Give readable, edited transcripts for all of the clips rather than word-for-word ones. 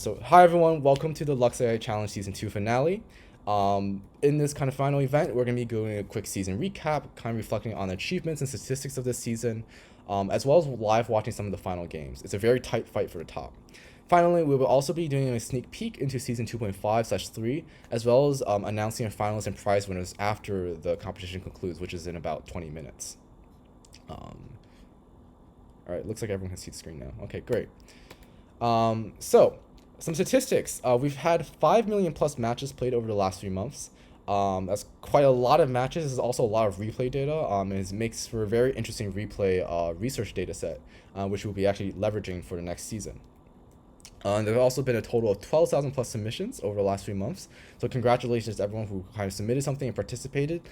So, hi everyone, welcome to the Lux AI Challenge Season 2 finale. In this kind of final event, we're going to be doing a quick season recap, kind of reflecting on the achievements and statistics of this season, as well as live watching some of the final games. It's a very tight fight for the top. Finally, we will also be doing a sneak peek into Season 2.5/3, as well as announcing our finalists and prize winners after the competition concludes, which is in about 20 minutes. Alright, looks like everyone can see the screen now. Okay, great. So, some statistics. We've had 5 million plus matches played over the last 3 months. That's quite a lot of matches. There's also a lot of replay data. It makes for a very interesting replay research data set, which we'll be actually leveraging for the next season. There have also been a total of 12,000 plus submissions over the last 3 months. So congratulations to everyone who kind of submitted something and participated.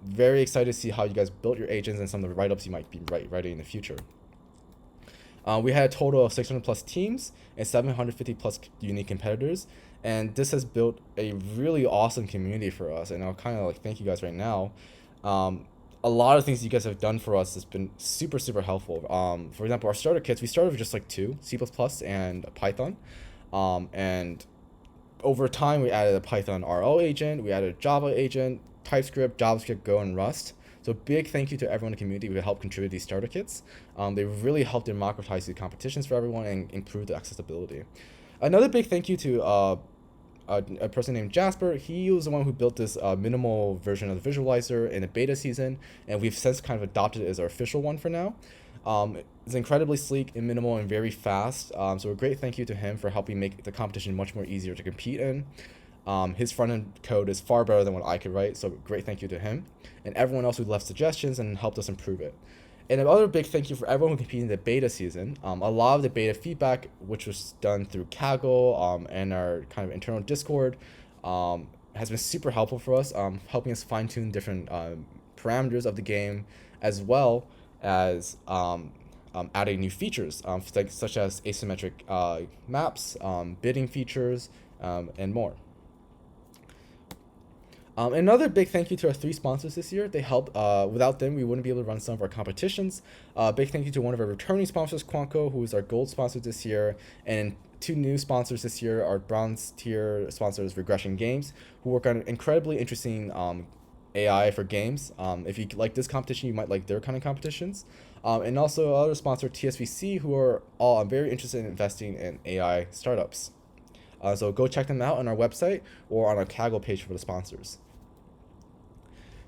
Very excited to see how you guys built your agents and some of the write-ups you might be writing in the future. We had a total of 600 plus teams and 750 plus unique competitors, and this has built a really awesome community for us. And I'll kind of like thank you guys right now. A lot of things you guys have done for us has been super helpful. For example, our starter kits, we started with just like 2, C++ and Python, and over time we added a Python RO agent, we added a Java agent, TypeScript, JavaScript, Go, and Rust. So big thank you to everyone in the community who helped contribute these starter kits. They really helped democratize the competitions for everyone and improve the accessibility. Another big thank you to a person named Jasper. He was the one who built this minimal version of the visualizer in a beta season, and we've since kind of adopted it as our official one for now. It's incredibly sleek and minimal and very fast. So a great thank you to him for helping make the competition much more easier to compete in. His front-end code is far better than what I could write, so great thank you to him, and everyone else who left suggestions and helped us improve it. And another big thank you for everyone who competed in the beta season. A lot of the beta feedback, which was done through Kaggle and our kind of internal Discord, has been super helpful for us, helping us fine-tune different parameters of the game, as well as adding new features, such as asymmetric maps, bidding features, and more. Another big thank you to our 3 sponsors this year. They helped. Without them, we wouldn't be able to run some of our competitions. Big thank you to one of our returning sponsors, Quanco, who is our gold sponsor this year, and 2 new sponsors this year, our bronze tier sponsors, Regression Games, who work on incredibly interesting AI for games. If you like this competition, you might like their kind of competitions. And also other sponsor, TSVC, who are all very interested in investing in AI startups. So go check them out on our website or on our Kaggle page for the sponsors.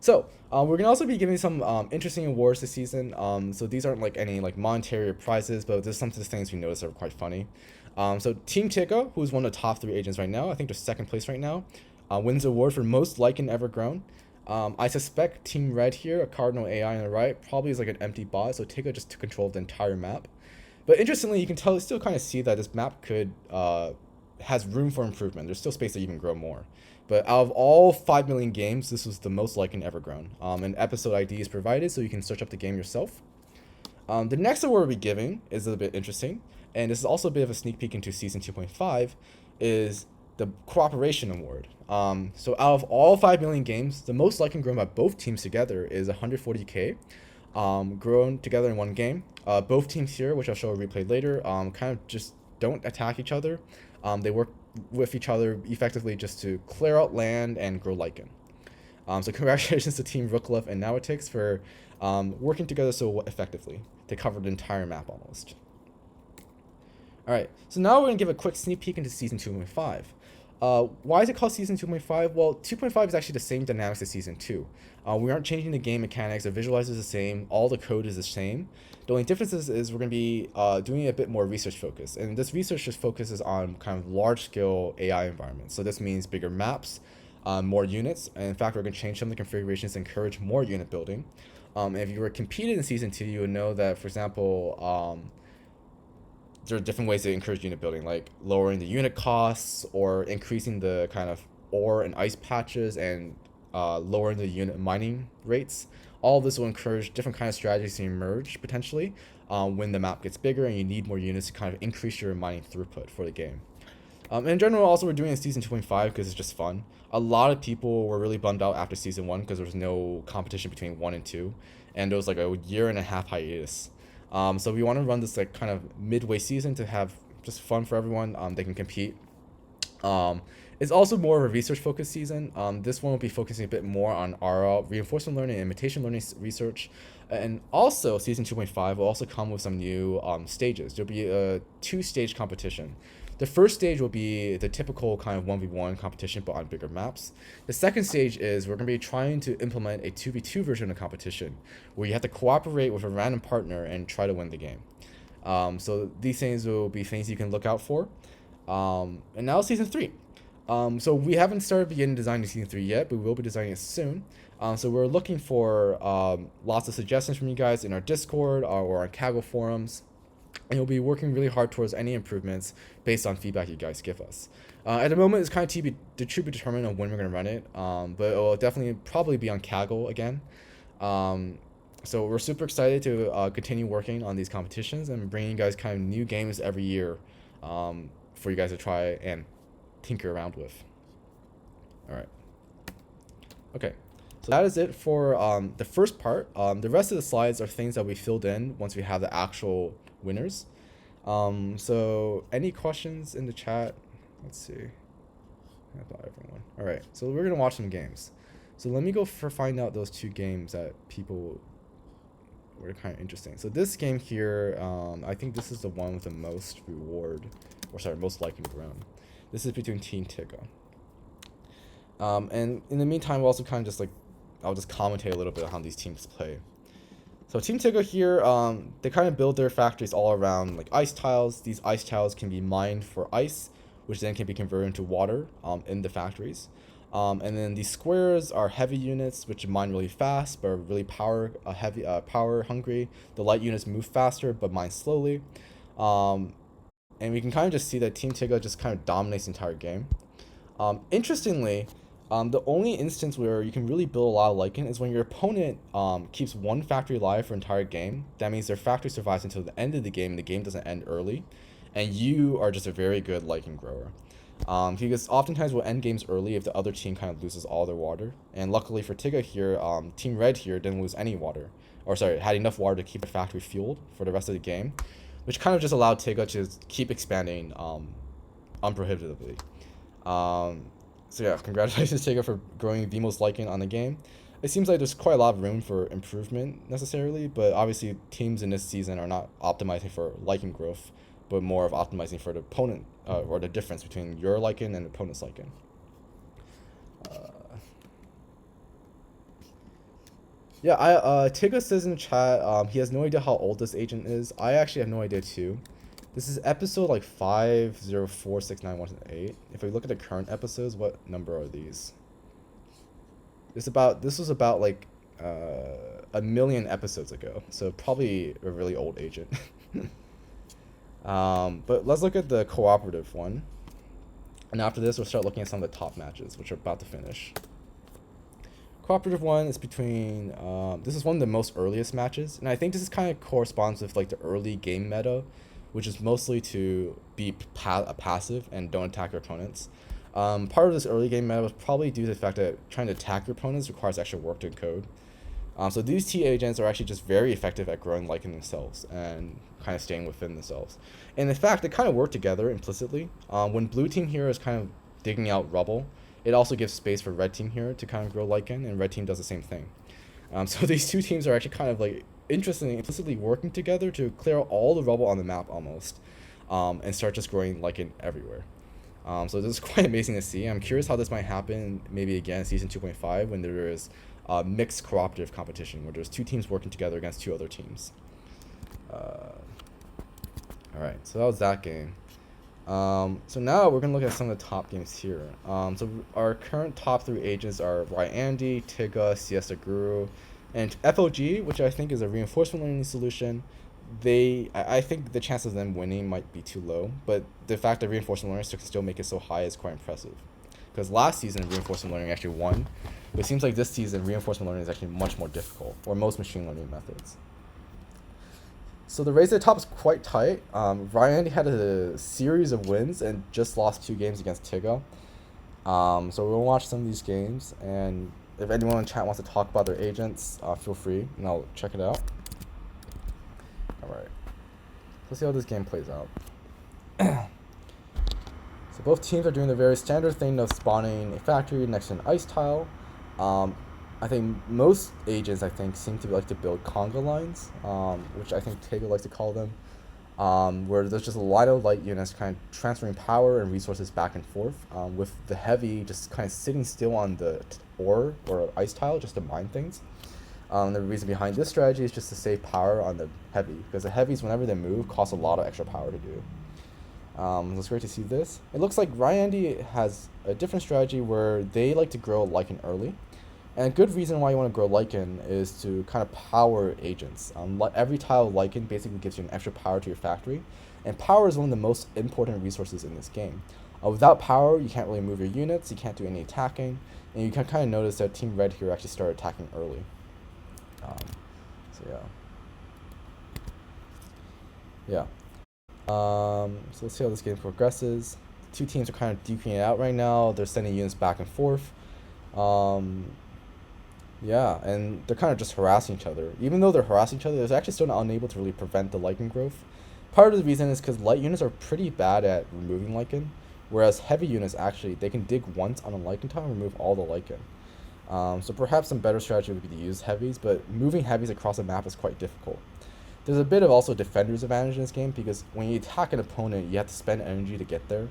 So we're gonna also be giving some interesting awards this season. So these aren't like any like monetary prizes, but there's some of the things we noticed are quite funny. So Team Tika, who's one of the top 3 agents right now, I think they're 2nd place right now, wins the award for most liked and ever grown. I suspect Team Red here, a Cardinal AI on the right, probably is like an empty bot, so Tika just took control of the entire map. But interestingly, you can still kind of see that this map could has room for improvement. There's still space that you can grow more. But out of all 5 million games, this was the most liked and ever grown. An episode ID is provided, so you can search up the game yourself. The next award we'll be giving is a bit interesting, and this is also a bit of a sneak peek into Season 2.5, is the Cooperation Award. So out of all 5 million games, the most liked and grown by both teams together is 140k, grown together in one game. Both teams here, which I'll show a replay later, kind of just don't attack each other. They work with each other effectively just to clear out land and grow lichen. So congratulations to Team Rookliff and Nowatix for working together so effectively to cover the entire map almost. Alright, so now we're going to give a quick sneak peek into Season 2.5. Why is it called Season 2.5? Well, 2.5 is actually the same dynamics as Season 2. We aren't changing the game mechanics, the visualizer is the same, all the code is the same. The only difference is we're going to be doing a bit more research focus, and this research just focuses on kind of large-scale AI environments. So this means bigger maps, more units, and in fact we're going to change some of the configurations to encourage more unit building. If you were competing in Season 2, you would know that, for example, there are different ways to encourage unit building, like lowering the unit costs or increasing the kind of ore and ice patches and lowering the unit mining rates. All of this will encourage different kind of strategies to emerge potentially when the map gets bigger and you need more units to kind of increase your mining throughput for the game. In general, also we're doing in Season 2.5 because it's just fun. A lot of people were really bummed out after Season 1 because there was no competition between 1 and 2, and there was like a 1.5 year hiatus. So we want to run this like kind of midway season to have just fun for everyone. They can compete. It's also more of a research-focused season. This one will be focusing a bit more on RL, reinforcement learning, and imitation learning research. And also, Season 2.5 will also come with some new stages. There'll be a 2-stage competition. The first stage will be the typical kind of 1v1 competition, but on bigger maps. The second stage is we're going to be trying to implement a 2v2 version of competition, where you have to cooperate with a random partner and try to win the game. So these things will be things you can look out for. And now Season 3. So we haven't started beginning designing Season 3 yet, but we will be designing it soon. So we're looking for lots of suggestions from you guys in our Discord or on Kaggle forums. And we'll be working really hard towards any improvements based on feedback you guys give us. At the moment, it's kind of to be determined on when we're going to run it, but it will definitely probably be on Kaggle again. So we're super excited to continue working on these competitions and bringing you guys kind of new games every year for you guys to try and tinker around with. All right. Okay. So that is it for the first part. The rest of the slides are things that we filled in once we have the actual winners. So any questions in the chat? Let's see. About everyone. All right. So we're gonna watch some games. So let me go find out those 2 games that people were kind of interesting. So this game here, I think this is the one with the most reward, or sorry, most liking ground. This is between Team Tigga. And in the meantime, we'll also kind of just I'll just commentate a little bit on how these teams play. So Team Tigga here, they kind of build their factories all around like ice tiles. These ice tiles can be mined for ice, which then can be converted into water in the factories. And then these squares are heavy units, which mine really fast, but are really power hungry. The light units move faster, but mine slowly. And we can kind of just see that Team Tigga just kind of dominates the entire game. Interestingly, the only instance where you can really build a lot of lichen is when your opponent keeps one factory alive for an entire game. That means their factory survives until the end of the game, and the game doesn't end early. And you are just a very good lichen grower. Because oftentimes we'll end games early if the other team kind of loses all their water. And luckily for Tigga here, Team Red here didn't lose any water. Or sorry, had enough water to keep the factory fueled for the rest of the game, which kind of just allowed Tigga to keep expanding unprohibitively. So yeah, congratulations Tigga for growing the most lichen on the game. It seems like there's quite a lot of room for improvement necessarily, but obviously teams in this season are not optimizing for lichen growth, but more of optimizing for the opponent, or the difference between your lichen and the opponent's lichen. Yeah, Tigga says in chat, he has no idea how old this agent is. I actually have no idea too. This is episode like 5046918. If we look at the current episodes, what number are these? This was about like 1,000,000 episodes ago, so probably a really old agent. But let's look at the cooperative one, and after this we'll start looking at some of the top matches, which are about to finish. Cooperative one is between this is one of the most earliest matches, and I think this is kind of corresponds with like the early game meta, which is mostly to be passive and don't attack your opponents. Part of this early game meta was probably due to the fact that trying to attack your opponents requires extra work to encode. So these T agents are actually just very effective at growing lichen themselves and kind of staying within themselves. And in fact, they kind of work together implicitly. When blue team here is kind of digging out rubble, it also gives space for red team here to kind of grow lichen, and red team does the same thing. So these two teams are actually kind of like interestingly implicitly working together to clear out all the rubble on the map almost, and start just growing lichen everywhere. So this is quite amazing to see. I'm curious how this might happen maybe again in season 2.5 when there is mixed cooperative competition where there's two teams working together against two other teams. Alright, so that was that game. So now we're going to look at some of the top games here. So our current top 3 agents are Ryandy, Tigga, Siesta Guru, and FOG, which I think is a reinforcement learning solution. I think the chance of them winning might be too low, but the fact that reinforcement learning can still make it so high is quite impressive. Because last season, reinforcement learning actually won, but it seems like this season, reinforcement learning is actually much more difficult, or most machine learning methods. So the race at the top is quite tight. Ryan had a series of wins and just lost 2 games against Tigga. So we'll watch some of these games, and if anyone in chat wants to talk about their agents, feel free, and I'll check it out. Alright, let's see how this game plays out. So both teams are doing the very standard thing of spawning a factory next to an ice tile. Um, I think most agents, seem to like to build conga lines, which I think Tego likes to call them, where there's just a lot of light units kind of transferring power and resources back and forth, with the heavy just kind of sitting still on the ore or ice tile just to mine things. The reason behind this strategy is just to save power on the heavy, because the heavies, whenever they move, cost a lot of extra power to do. It's great to see this. It looks like Ryandy has a different strategy where they like to grow lichen early. And a good reason why you want to grow lichen is to kind of power agents. Every tile of lichen basically gives you an extra power to your factory. And power is one of the most important resources in this game. Without power, you can't really move your units, you can't do any attacking. And you can kind of notice that Team Red here actually started attacking early. So yeah. Yeah. So let's see how this game progresses. The two teams are kind of duking it out right now. They're sending units back and forth. Yeah, and they're kind of just harassing each other. Even though they're harassing each other, they're actually still not unable to really prevent the lichen growth. Part of the reason is because light units are pretty bad at removing lichen, whereas heavy units actually, they can dig once on a lichen tile and remove all the lichen. So perhaps some better strategy would be to use heavies, but moving heavies across the map is quite difficult. There's a bit of also defender's advantage in this game, because when you attack an opponent, you have to spend energy to get there.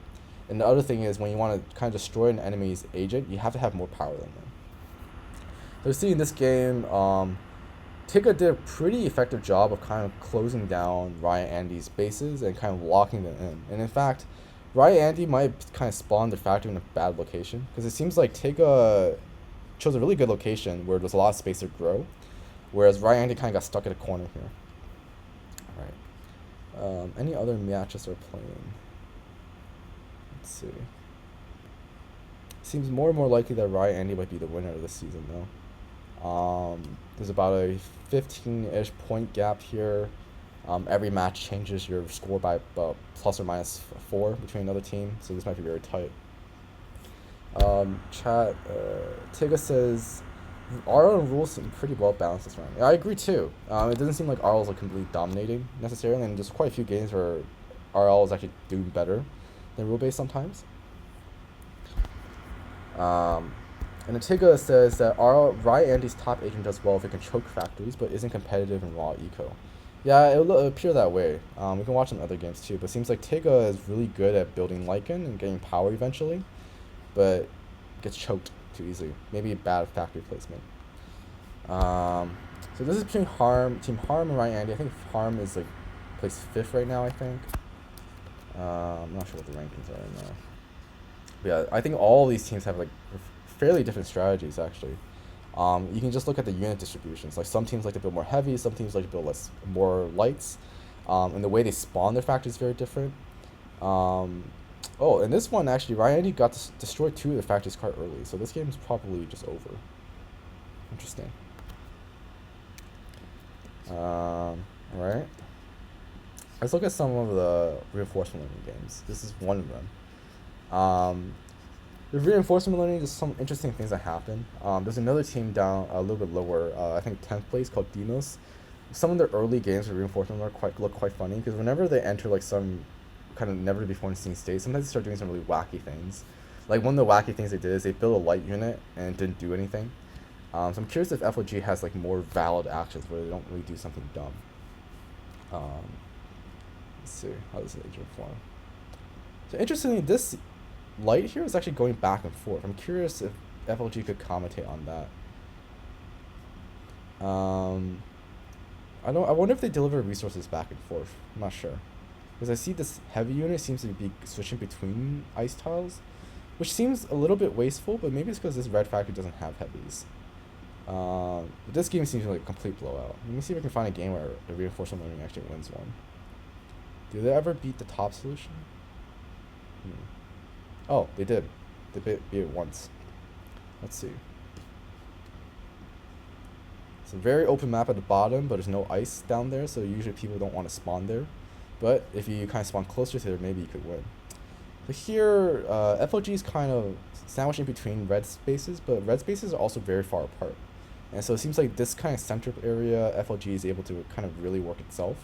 And the other thing is, when you want to kind of destroy an enemy's agent, you have to have more power than them. So see in this game, Tika did a pretty effective job of kind of closing down Ryan Andy's bases and kind of locking them in. And in fact, Ryan Andy might have kind of spawned their factory in a bad location, because it seems like Tika chose a really good location where there's a lot of space to grow, whereas Ryan Andy kind of got stuck at a corner here. Alright. Any other matches they're playing? Let's see. Seems more and more likely that Ryan Andy might be the winner of this season, though. There's about a 15-ish point gap here. Every match changes your score by about plus or minus 4 between another team, so this might be very tight. Chat, Tiga says, RL and rules seem pretty well balanced this round. Yeah, I agree too. It doesn't seem like RL is like completely dominating necessarily, and there's quite a few games where RL is actually doing better than rule-based sometimes. And Antigua says that Ryan Andy's top agent does well if it can choke factories, but isn't competitive in raw eco. Yeah, it will appear that way. We can watch some other games too, but it seems like Tiga is really good at building lichen and getting power eventually, but gets choked too easily. Maybe a bad factory placement. So this is between Team Harm and Ryan Andy. I think Harm is like placed 5th right now, I think. I'm not sure what the rankings are right now. But yeah, I think all these teams have like fairly different strategies actually. You can just look at the unit distributions. Like some teams like to build more heavy, some teams like to build more lights, and the way they spawn their factories is very different. Oh, and this one actually, Ryan Andy got to destroy 2 of the factories quite early, so this game is probably just over. Interesting. Alright. Let's look at some of the reinforcement learning games. This is one of them. With reinforcement learning, there's some interesting things that happen. There's another team down a little bit lower, I think 10th place, called Demos. Some of their early games with reinforcement look quite funny, because whenever they enter like some kind of never before seen state, sometimes they start doing some really wacky things. Like one of the wacky things they did is they built a light unit and didn't do anything. So I'm curious if FOG has like more valid actions where they don't really do something dumb. Let's see, how does the agent form? So interestingly, this light here is actually going back and forth. I'm curious if FLG could commentate on that. I wonder if they deliver resources back and forth. I'm not sure, because I see this heavy unit seems to be switching between ice tiles, which seems a little bit wasteful, but maybe it's because this red factory doesn't have heavies. But this game seems like a complete blowout. Let me see if I can find a game where the reinforcement learning actually wins one. Do they ever beat the top solution? Oh, they did. They beat it once. Let's see. It's a very open map at the bottom, but there's no ice down there, so usually people don't want to spawn there. But if you kind of spawn closer to there, maybe you could win. But here, FOG is kind of sandwiched in between red spaces, but red spaces are also very far apart. And so it seems like this kind of central area, FOG is able to kind of really work itself.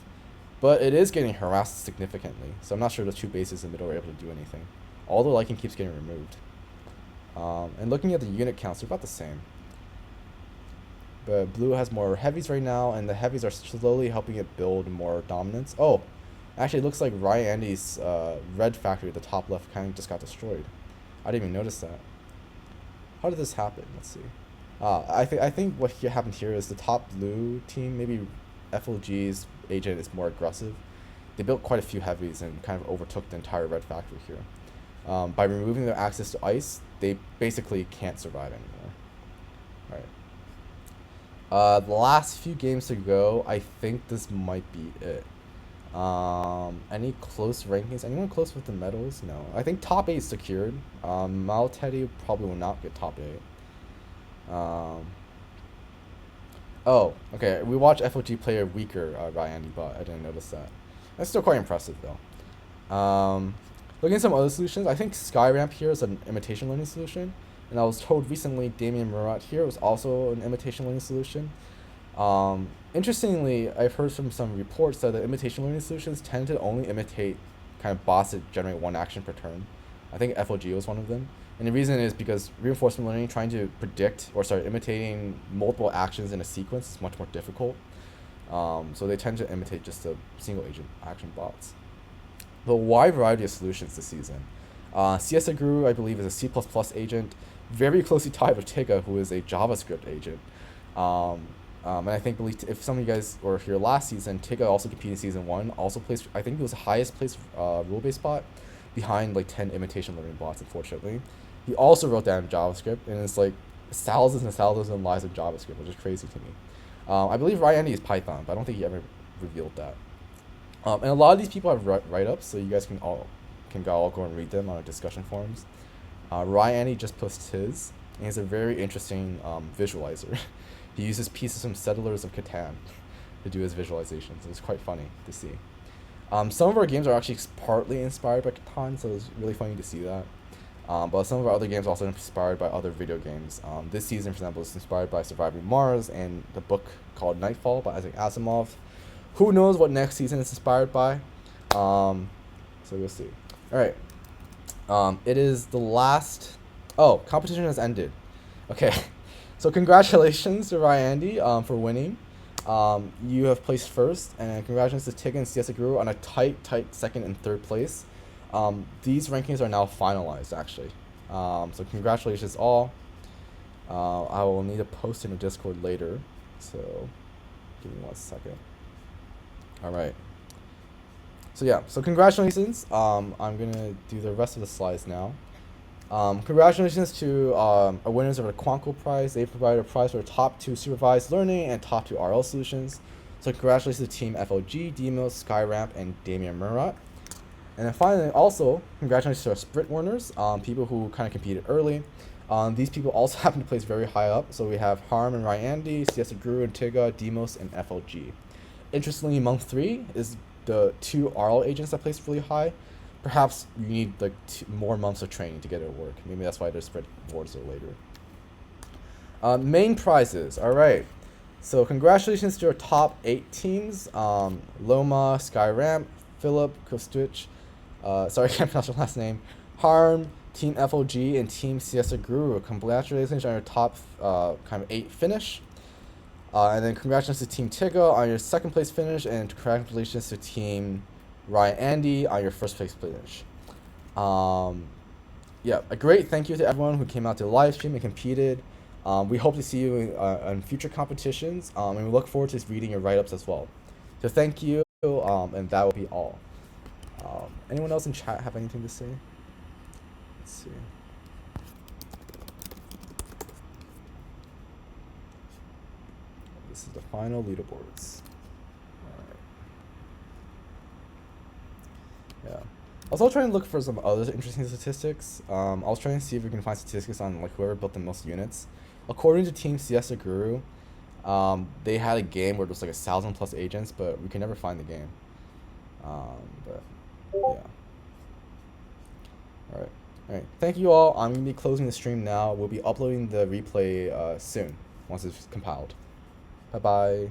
But it is getting harassed significantly, so I'm not sure the two bases in the middle are able to do anything. Although Lycan keeps getting removed. And looking at the unit counts, they're about the same. But blue has more heavies right now, and the heavies are slowly helping it build more dominance. Oh, actually, it looks like Ryan Andy's red factory at the top left kind of just got destroyed. I didn't even notice that. How did this happen? Let's see. I think what happened here is the top blue team, maybe FLG's agent is more aggressive. They built quite a few heavies and kind of overtook the entire red factory here. By removing their access to ice, they basically can't survive anymore. Alright. The last few games to go, I think this might be it. Any close rankings? Anyone close with the medals? No. I think top 8 is secured. Maltedi probably will not get top 8. Oh, okay. We watched FOG play a weaker Ryan, but I didn't notice that. That's still quite impressive, though. Looking at some other solutions, I think SkyRamp here is an imitation learning solution. And I was told recently Damien Murat here was also an imitation learning solution. Interestingly, I've heard from some reports that the imitation learning solutions tend to only imitate kind of bots that generate one action per turn. I think FOG was one of them. And the reason is because reinforcement learning, trying to predict or start imitating multiple actions in a sequence is much more difficult. So they tend to imitate just the single agent action bots. A wide variety of solutions this season. CSAGuru, I believe, is a C++ agent, very closely tied with Tiga, who is a JavaScript agent. And I think if some of you guys were here last season, Tiga also competed in season 1, also placed, I think he was the highest placed rule-based bot, behind like 10 imitation learning bots, unfortunately. He also wrote down JavaScript, and it's like thousands and thousands of lines of JavaScript, which is crazy to me. I believe Ryan is Python, but I don't think he ever revealed that. And a lot of these people have write-ups, so you guys can all go and read them on our discussion forums. Ryan just posts his, and he's a very interesting visualizer. He uses pieces from Settlers of Catan to do his visualizations. It's quite funny to see. Some of our games are actually partly inspired by Catan, so it's really funny to see that. But some of our other games are also inspired by other video games. This season, for example, is inspired by Surviving Mars and the book called Nightfall by Isaac Asimov. Who knows what next season is inspired by? So we'll see. Alright. It is the last... Oh, competition has ended. Okay. So congratulations to Ryan for winning. You have placed first, and congratulations to Tig and CSAGuru on a tight second and third place. These rankings are now finalized, actually. So congratulations all. I will need to post in the Discord later, so give me 1 second. Alright. So yeah, so congratulations. I'm gonna do the rest of the slides now. Congratulations to our winners of the Quanko Prize. They provided a prize for the top 2 supervised learning and top 2 RL solutions. So congratulations to Team FOG, Demos, SkyRamp, and Damien Murat. And then finally, also, congratulations to our sprint winners, people who kind of competed early. These people also happen to place very high up. So we have Harm and Ryan, CSAGuru and Tiga, Demos, and FOG. Interestingly, month 3 is the 2 RL agents that placed really high. Perhaps you need like more months of training to get it to work. Maybe that's why they're spread awards later. Main prizes. All right. So congratulations to our top 8 teams. Loma, SkyRamp, Philip, Kostich. Sorry, I can't pronounce your last name. Harm, Team FOG, and Team CSAGuru. Congratulations on your top kind of 8 finish. And then congratulations to Team Tiga on your 2nd place finish, and congratulations to Team Ryan on your 1st place finish. Yeah, a great thank you to everyone who came out to the live stream and competed. We hope to see you in future competitions, and we look forward to reading your write-ups as well. So thank you, and that will be all. Anyone else in chat have anything to say? Let's see. This is the final leaderboards. Alright. Yeah. I was also trying to look for some other interesting statistics. I was trying to see if we can find statistics on like whoever built the most units. According to Team CSAGuru, they had a game where it was like 1,000+ agents, but we can never find the game. But yeah. Alright. Thank you all. I'm gonna be closing the stream now. We'll be uploading the replay soon once it's compiled. Bye bye.